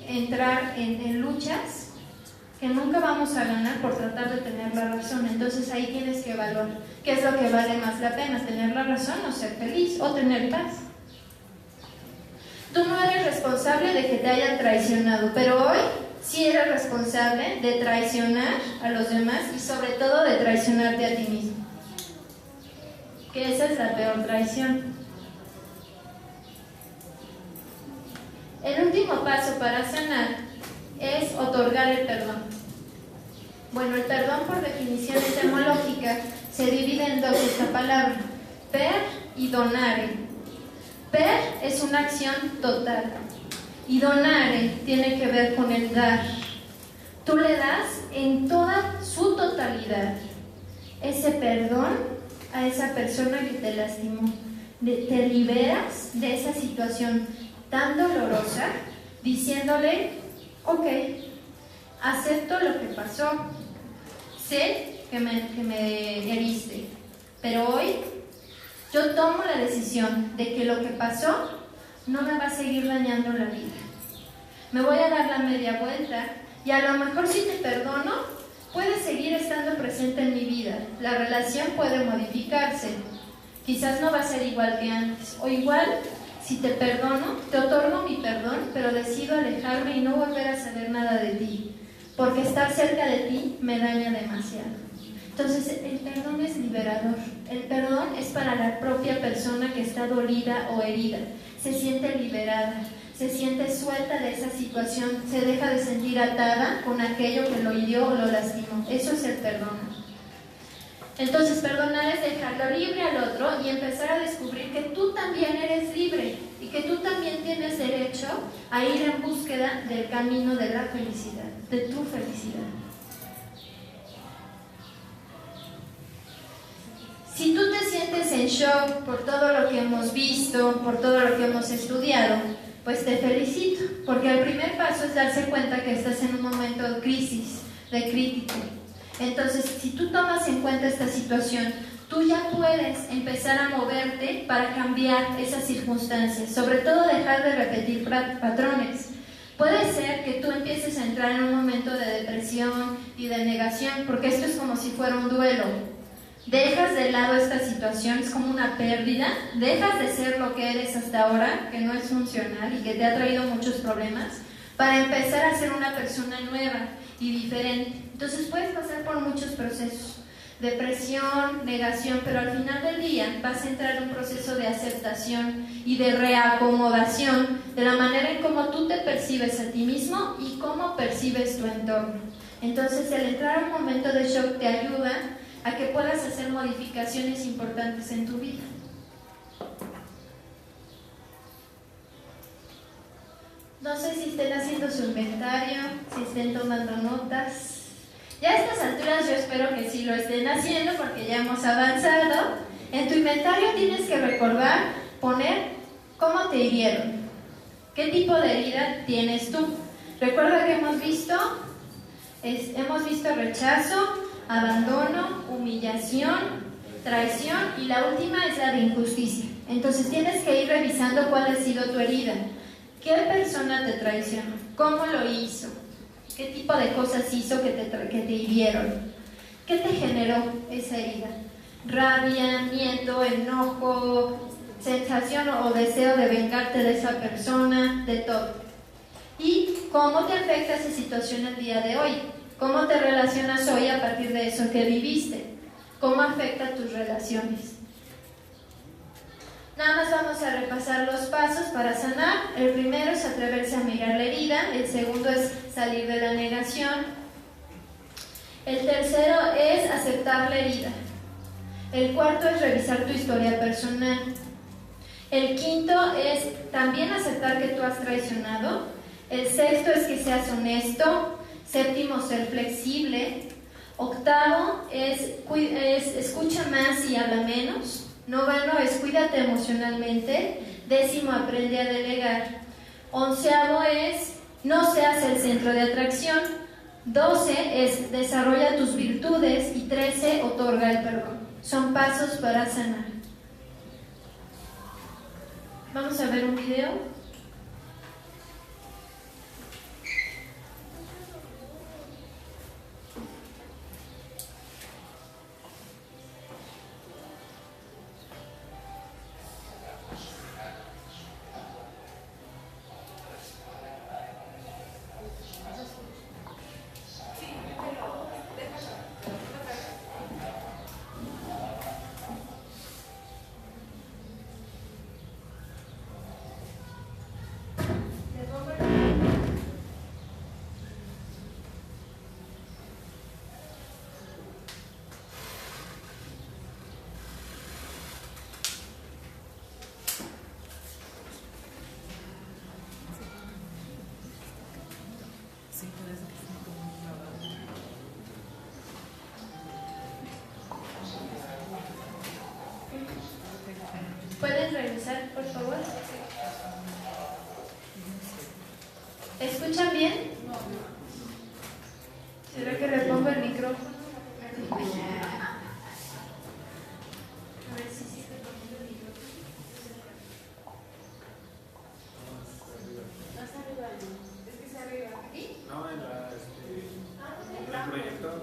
entrar en luchas que nunca vamos a ganar por tratar de tener la razón. Entonces ahí tienes que evaluar qué es lo que vale más la pena, tener la razón o ser feliz o tener paz. Tú no eres responsable de que te hayan traicionado, pero hoy sí eres responsable de traicionar a los demás y sobre todo de traicionarte a ti mismo. Que esa es la peor traición. El último paso para sanar es otorgar el perdón. Bueno, el perdón por definición etimológica se divide en dos esta palabra: per y donare. Per es una acción total y donare tiene que ver con el dar. Tú le das en toda su totalidad ese perdón a esa persona que te lastimó. Te liberas de esa situación tan dolorosa diciéndole: ok, acepto lo que pasó, sé que me heriste, pero hoy yo tomo la decisión de que lo que pasó no me va a seguir dañando la vida. Me voy a dar la media vuelta y a lo mejor si te perdono, puedes seguir estando presente en mi vida. La relación puede modificarse. Quizás no va a ser igual que antes. O igual, si te perdono, te otorgo mi perdón, pero decido alejarme y no volver a saber nada de ti, porque estar cerca de ti me daña demasiado. Entonces, el perdón es liberador. El perdón es para la propia persona que está dolida o herida. Se siente liberada, se siente suelta de esa situación, se deja de sentir atada con aquello que lo hirió o lo lastimó. Eso es el perdón. Entonces, perdonar es dejarlo libre al otro y empezar a descubrir que tú también eres libre y que tú también tienes derecho a ir en búsqueda del camino de la felicidad, de tu felicidad. Si tú te sientes en shock por todo lo que hemos visto, por todo lo que hemos estudiado, pues te felicito, porque el primer paso es darse cuenta que estás en un momento de crisis, de crítico. Entonces, si tú tomas en cuenta esta situación, tú ya puedes empezar a moverte para cambiar esas circunstancias, sobre todo dejar de repetir patrones. Puede ser que tú empieces a entrar en un momento de depresión y de negación, porque esto es como si fuera un duelo. Dejas de lado esta situación, es como una pérdida, dejas de ser lo que eres hasta ahora, que no es funcional y que te ha traído muchos problemas, para empezar a ser una persona nueva y diferente. Entonces puedes pasar por muchos procesos, depresión, negación, pero al final del día vas a entrar en un proceso de aceptación y de reacomodación de la manera en cómo tú te percibes a ti mismo y cómo percibes tu entorno. Entonces el entrar a un momento de shock te ayuda a que puedas hacer modificaciones importantes en tu vida. No sé si estén haciendo su inventario, si estén tomando notas. Ya a estas alturas yo espero que sí lo estén haciendo porque ya hemos avanzado. En tu inventario tienes que recordar, poner cómo te hirieron, qué tipo de herida tienes tú. Recuerda que hemos visto rechazo, abandono, humillación, traición y la última es la de injusticia. Entonces tienes que ir revisando cuál ha sido tu herida. ¿Qué persona te traicionó? ¿Cómo lo hizo? ¿Qué tipo de cosas hizo que te hirieron? ¿Qué te generó esa herida? Rabia, miedo, enojo, sensación o deseo de vengarte de esa persona, de todo. ¿Y cómo te afecta esa situación el día de hoy? ¿Cómo te relacionas hoy a partir de eso que viviste? ¿Cómo afecta tus relaciones? Nada más vamos a repasar los pasos para sanar. El primero es atreverse a mirar la herida. El segundo es salir de la negación. El tercero es aceptar la herida. El cuarto es revisar tu historia personal. El quinto es también aceptar que tú has traicionado. El sexto es que seas honesto. Séptimo, ser flexible. Octavo es escucha más y habla menos. Noveno es cuídate emocionalmente. Décimo, aprende a delegar. Onceavo es no seas el centro de atracción. 12 es desarrolla tus virtudes. Y 13, otorga el perdón. Son pasos para sanar. Vamos a ver un video. ¿Pueden regresar, por favor? ¿Escuchan bien? ¿Será que le pongo el micrófono? A ver si sí se pone el micrófono. ¿No está arriba? ¿Es que está arriba? ¿Aquí? No, en el proyector.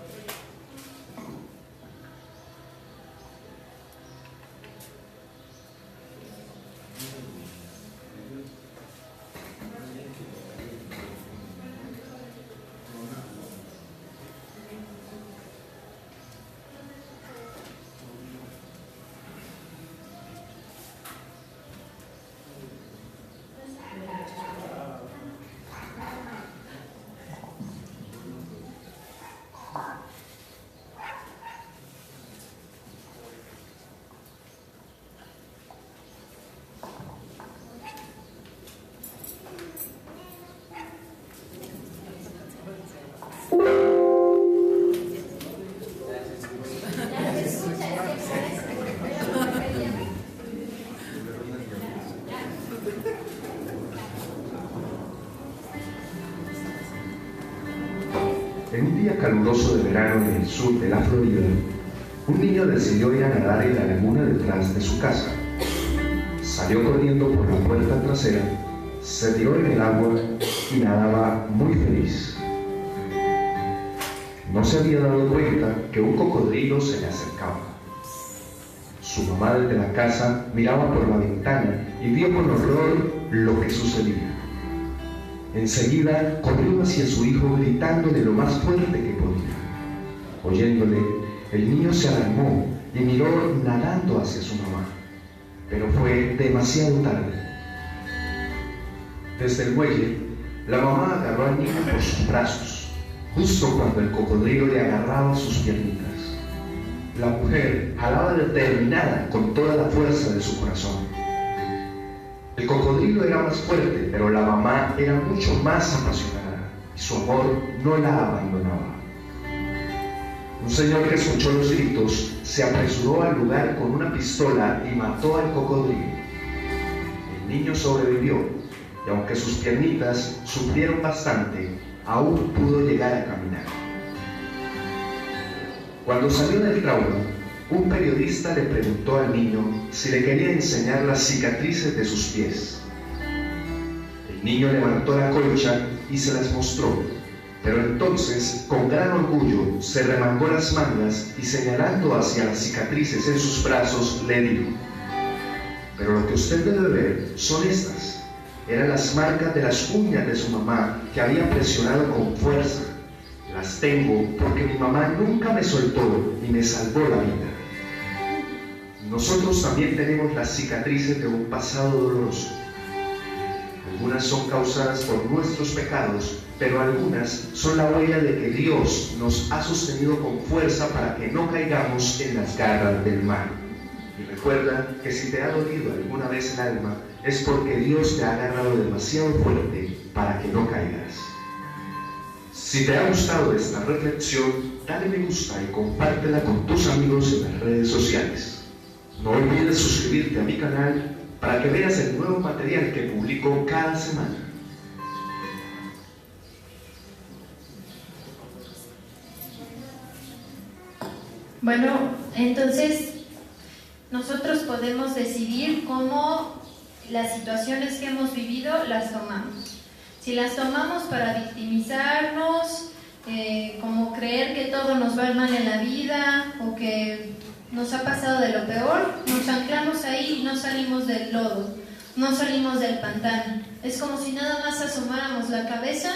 En un día caluroso de verano en el sur de la Florida, un niño decidió ir a nadar en la laguna detrás de su casa. Salió corriendo por la puerta trasera, se tiró en el agua y nadaba muy feliz. No se había dado cuenta que un cocodrilo se le acercaba. Su mamá desde la casa miraba por la ventana y vio con horror lo que sucedía. Enseguida corrió hacia su hijo gritándole lo más fuerte que podía. Oyéndole, el niño se alarmó y miró nadando hacia su mamá, pero fue demasiado tarde. Desde el muelle, la mamá agarró al niño por sus brazos, justo cuando el cocodrilo le agarraba sus piernitas. La mujer jalaba determinada con toda la fuerza de su corazón. El cocodrilo era más fuerte, pero la mamá era mucho más apasionada y su amor no la abandonaba. Un señor que escuchó los gritos se apresuró al lugar con una pistola y mató al cocodrilo. El niño sobrevivió, y aunque sus piernitas sufrieron bastante, aún pudo llegar a caminar. Cuando salió del trauma, un periodista le preguntó al niño si le quería enseñar las cicatrices de sus pies. El niño levantó la colcha y se las mostró, pero entonces, con gran orgullo, se remangó las mangas y señalando hacia las cicatrices en sus brazos, le dijo: pero lo que usted debe ver son estas. Eran las marcas de las uñas de su mamá que había presionado con fuerza. Las tengo porque mi mamá nunca me soltó y me salvó la vida. Nosotros también tenemos las cicatrices de un pasado doloroso. Algunas son causadas por nuestros pecados, pero algunas son la huella de que Dios nos ha sostenido con fuerza para que no caigamos en las garras del mal. Y recuerda que si te ha dolido alguna vez el alma, es porque Dios te ha agarrado demasiado fuerte para que no caigas. Si te ha gustado esta reflexión, dale me gusta y compártela con tus amigos en las redes sociales. No olvides suscribirte a mi canal para que veas el nuevo material que publico cada semana. Bueno, entonces nosotros podemos decidir cómo las situaciones que hemos vivido las tomamos. Si las tomamos para victimizarnos, como creer que todo nos va mal en la vida o que nos ha pasado de lo peor, nos anclamos ahí y no salimos del lodo, no salimos del pantano. Es como si nada más asomáramos la cabeza,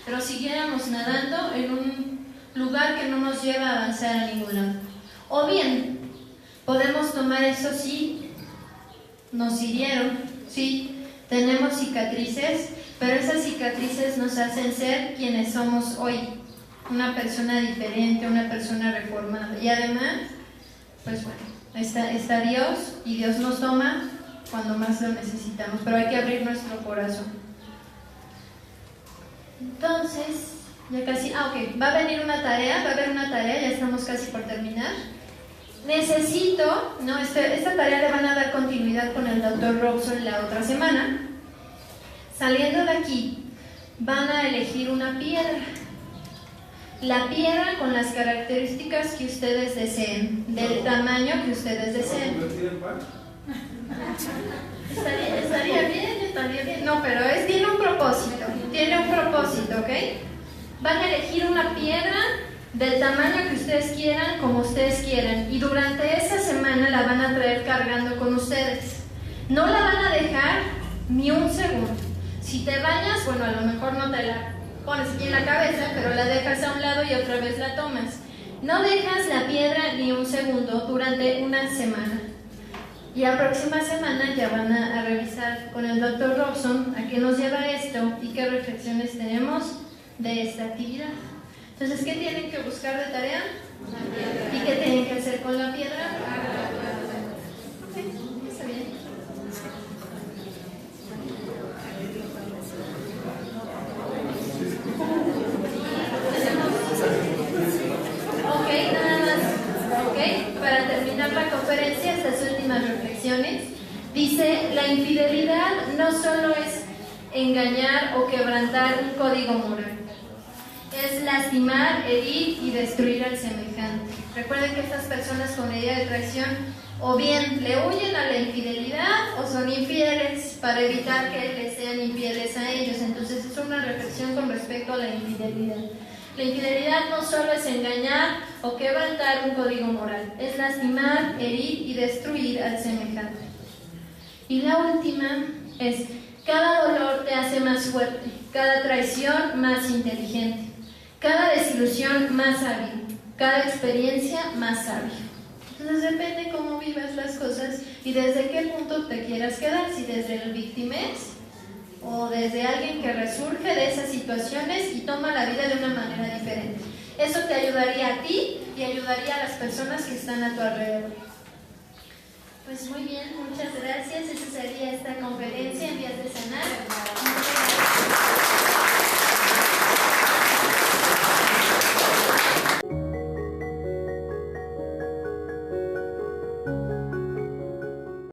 pero siguiéramos nadando en un lugar que no nos lleva a avanzar a ningún lado. O bien, podemos tomar eso: sí, nos hirieron, sí, tenemos cicatrices, pero esas cicatrices nos hacen ser quienes somos hoy, una persona diferente, una persona reformada. Y además, pues bueno, está Dios, y Dios nos toma cuando más lo necesitamos, pero hay que abrir nuestro corazón. Entonces, ya casi, ok, va a haber una tarea, ya estamos casi por terminar. Necesito, ¿no? Esta tarea le van a dar continuidad con el Dr. Robson la otra semana. Saliendo de aquí, van a elegir una piedra. La piedra con las características que ustedes deseen, del tamaño que ustedes deseen. Estaría bien. No, pero tiene un propósito, ¿ok? Van a elegir una piedra del tamaño que ustedes quieran, como ustedes quieran, y durante esa semana la van a traer cargando con ustedes. No la van a dejar ni un segundo. Si te bañas, bueno, a lo mejor no te la pones aquí en la cabeza, pero la dejas a un lado y otra vez la tomas. No dejas la piedra ni un segundo durante una semana. Y la próxima semana ya van a revisar con el Dr. Robson a qué nos lleva esto y qué reflexiones tenemos de esta actividad. Entonces, ¿qué tienen que buscar de tarea? ¿Y qué tienen que hacer con la piedra? Ok, está bien. Ok, nada más. Ok, para terminar la conferencia, estas últimas reflexiones. Dice: la infidelidad no solo es engañar o quebrantar un código moral, es lastimar, herir y destruir al semejante. Recuerden que estas personas con herida de traición o bien le huyen a la infidelidad o son infieles para evitar que les sean infieles a ellos. Entonces es una reflexión con respecto a la infidelidad. La infidelidad no solo es engañar o quebrantar un código moral, es lastimar, herir y destruir al semejante. Y la última es: cada dolor te hace más fuerte, cada traición más inteligente, cada desilusión más hábil, cada experiencia más sabia. Entonces depende cómo vivas las cosas y desde qué punto te quieras quedar, si desde el victimez o desde alguien que resurge de esas situaciones y toma la vida de una manera diferente. Eso te ayudaría a ti y ayudaría a las personas que están a tu alrededor. Pues muy bien, muchas gracias. Esa sería esta conferencia en Días de Sanar.